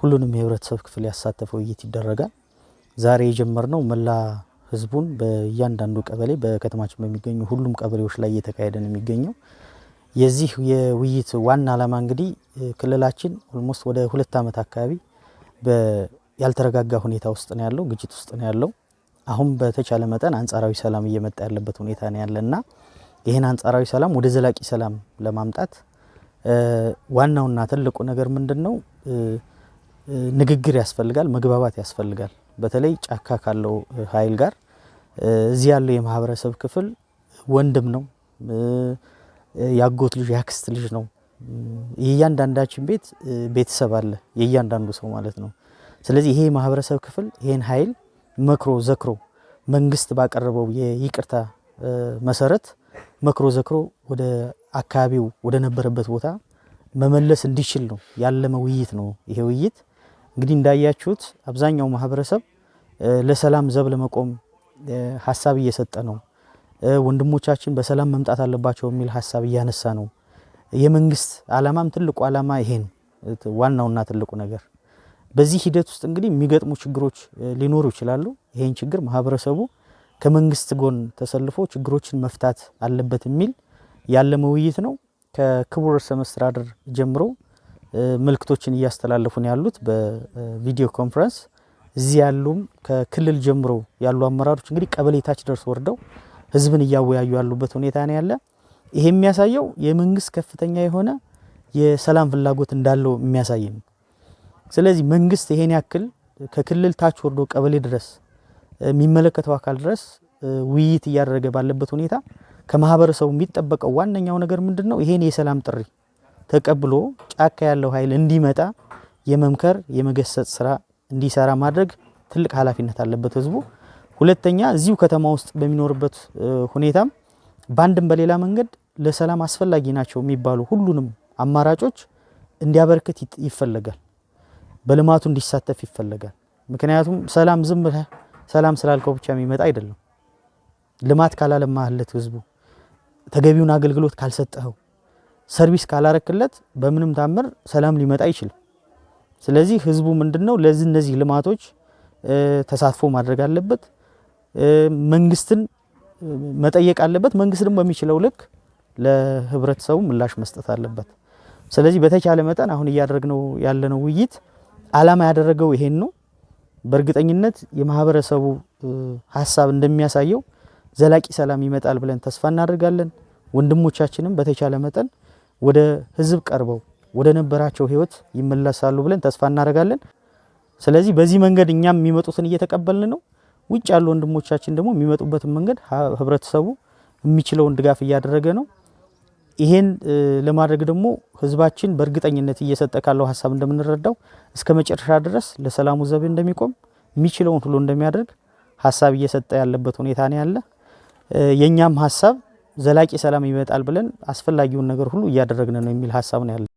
ሁሉንም የህብረተሰብ ክፍል ያሳተፈው ውይይት ይደረጋል። ዛሬ የጀመርነው መላ ህዝቡን በእያንዳንዱ ቀበሌ በከተማችን በሚገኙ ሁሉም ቀበሌዎች ላይ እየተካሄደ ነው የሚገኘው። የዚህ የውይይት ዋና ዓላማ እንግዲህ ክልላችን ኦልሞስት ወደ 2 ዓመት አካባቢ ያልተረጋጋ ሁኔታ ውስጥ ነው ያለው፣ ግጭት ውስጥ ነው ያለው። አሁን በተቻለ መጠን አንጻራዊ ሰላም እየመጣ ያለበት ሁኔታ ነው ያለና ይሄን አንጻራዊ ሰላም ወደ ዘላቂ ሰላም ለማምጣት ዋናውና ትልቁ ነገር ምንድነው? ንግግር ያስፈልጋል፣ መግባባት ያስፈልጋል። በተለይ ጫካ ካለው ኃይል ጋር እዚህ ያለው የማህበረሰብ ክፍል ወንድም ነው፣ ያጎት ልጅ ያክስት ልጅ ነው። የእያንዳንዳችን ቤት ቤተሰብ አለ፣ የእያንዳንዱ ሰው ማለት ነው። ስለዚህ ይሄ ማህበረሰብ ክፍል ይሄን ኃይል መክሮ ዘክሮ መንግስት ባቀረበው የይቅርታ መሰረት መክሮ ዘክሮ ወደ አካባቢው ወደ ነበረበት ቦታ መመለስ እንዲችል ነው ያለመ ውይይት ነው። ይሄ ውይይት እንግዲህ እንዳያችሁት አብዛኛው ማህበረሰብ ለሰላም ዘብ ለመቆም ሐሳብ እየሰጠ ነው። ወንድሞቻችን በሰላም መምጣት አለባቸው የሚል ሐሳብ እያነሳ ነው። የመንግስት ዓላማም ትልቁ ዓላማ ይሄ ነው፣ ዋናውና ትልቁ ነገር። በዚህ ሂደት ውስጥ እንግዲህ የሚገጥሙ ችግሮች ሊኖሩ ይችላሉ። ይሄን ችግር ማህበረሰቡ ከመንግስት ጎን ተሰልፎ ችግሮችን መፍታት አለበት የሚል ያለመ ውይይት ነው። ከክቡር ርዕሰ መስተዳድር ጀምሮ መልእክቶችን እያስተላለፉ ነው ያሉት በቪዲዮ ኮንፈረንስ። እዚህ ያሉም ከክልል ጀምሮ ያሉ አመራሮች እንግዲህ ቀበሌ ታች ደርሶ ወርደው ህዝብን እያወያዩ ያሉበት ሁኔታ ነው ያለ። ይሄ የሚያሳየው የመንግስት ከፍተኛ የሆነ የሰላም ፍላጎት እንዳለው የሚያሳይ ነው። ስለዚህ መንግስት ይሄን ያክል ከክልል ታች ወርዶ ቀበሌ ድረስ የሚመለከተው አካል ድረስ ውይይት እያደረገ ባለበት ሁኔታ ከማህበረሰቡ የሚጠበቀው ዋነኛው ነገር ምንድነው? ይሄን የሰላም ጥሪ ተቀብሎ ጫካ ያለው ኃይል እንዲመጣ የመምከር የመገሰጽ ስራ እንዲሰራ ማድረግ ትልቅ ኃላፊነት አለበት ህዝቡ። ሁለተኛ እዚሁ ከተማ ውስጥ በሚኖርበት ሁኔታም ባንድም በሌላ መንገድ ለሰላም አስፈላጊ ናቸው የሚባሉ ሁሉንም አማራጮች እንዲያበረክት ይፈለጋል። በልማቱ እንዲሳተፍ ይፈለጋል። ምክንያቱም ሰላም ዝም ብለህ ሰላም ስላልከው ብቻ የሚመጣ አይደለም። ልማት ካላለማህለት ህዝቡ ተገቢውን አገልግሎት ካልሰጠኸው ሰርቪስ ካላረክለት በምንም ታምር ሰላም ሊመጣ አይችልም። ስለዚህ ህዝቡ ምንድነው ለዚህ እነዚህ ልማቶች ተሳትፎ ማድረግ አለበት። መንግስትን መጠየቅ አለበት። መንግስት ደግሞ በሚችለው ልክ ለህብረተሰቡ ምላሽ መስጠት አለበት። ስለዚህ በተቻለ መጠን አሁን እያደረግነው ያለነው ውይይት ዓላማ ያደረገው ይሄን ነው። በእርግጠኝነት የማህበረሰቡ ሐሳብ እንደሚያሳየው ዘላቂ ሰላም ይመጣል ብለን ተስፋ እናደርጋለን። ወንድሞቻችንም በተቻለ መጠን ወደ ህዝብ ቀርበው ወደ ነበራቸው ህይወት ይመለሳሉ ብለን ተስፋ እናደርጋለን። ስለዚህ በዚህ መንገድ እኛም የሚመጡትን እየተቀበልን ነው። ውጭ ያሉ ወንድሞቻችን ደግሞ የሚመጡበትን መንገድ ህብረተሰቡ የሚችለውን ድጋፍ እያደረገ ነው። ይሄን ለማድረግ ደግሞ ህዝባችን በእርግጠኝነት እየሰጠ ካለው ሐሳብ እንደምንረዳው እስከ መጨረሻ ድረስ ለሰላሙ ዘብ እንደሚቆም የሚችለውን ሁሉ እንደሚያደርግ ሐሳብ እየሰጠ ያለበት ሁኔታ ነው ያለ። የኛም ሐሳብ ዘላቂ ሰላም ይመጣል ብለን አስፈላጊውን ነገር ሁሉ እያደረግን ነው የሚል ሐሳብ ነው ያለ።